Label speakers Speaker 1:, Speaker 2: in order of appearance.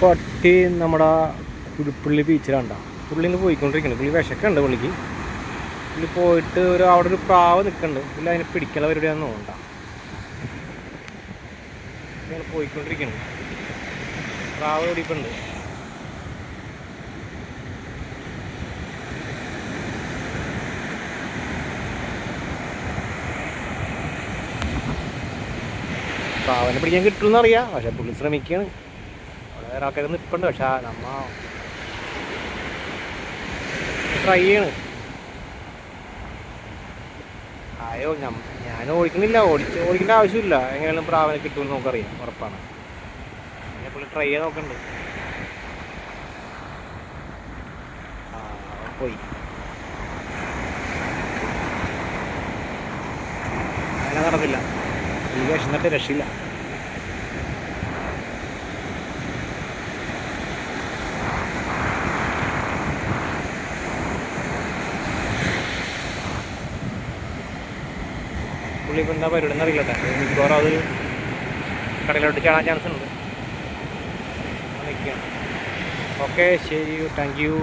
Speaker 1: പട്ടി നമ്മുടെ പുതുപ്പള്ളി ബീച്ചിലാണ്ട പുള്ളിന്ന് പോയിക്കൊണ്ടിരിക്കുന്നുണ്ട്. പുള്ളി വിശക്കുണ്ട്. പുള്ളി പോയിട്ട് അവിടെ ഒരു പ്രാവ് നിൽക്കുന്നുണ്ട്. പുള്ളി അതിനെ പിടിക്കല പരിപാടിയാണെന്ന് തോന്നണ്ട. പോയിക്കൊണ്ടിരിക്കുന്നുണ്ട്. പ്രാവ് ഓടിപ്പുണ്ട്. പ്രാവിനെ പിടിക്കാൻ കിട്ടുമെന്ന് അറിയാം. പക്ഷെ പുള്ളി ശ്രമിക്കുകയാണ്. അവിടെ വേറെ ആൾക്കാർ നിൽപ്പുണ്ട്. പക്ഷെ നമ്മ ട്രൈ ചെയ്യണ്. അയ്യോ ഞാൻ ഓടിക്കണില്ല. ഓടിക്കേണ്ട ആവശ്യമില്ല. എങ്ങനെയാലും പ്രാവിനെ കിട്ടുമെന്ന് നമുക്കറിയാം. ഉറപ്പാണ്. പിന്നെ പുള്ളി ട്രൈ ചെയ്യാൻ നോക്കുന്നുണ്ട്. പോയി അങ്ങനെ നടന്നില്ല. ഈ വേഷം തട്ട് രക്ഷയില്ല. പുള്ളി ഇപ്പം എന്താ പരിപാടി എന്നറിയില്ല. മിക്കവാറും അത് കടയിലോട്ട് ചാടാൻ ചാൻസ് ഉണ്ട്. ഓക്കെ, ശരി, താങ്ക് യു.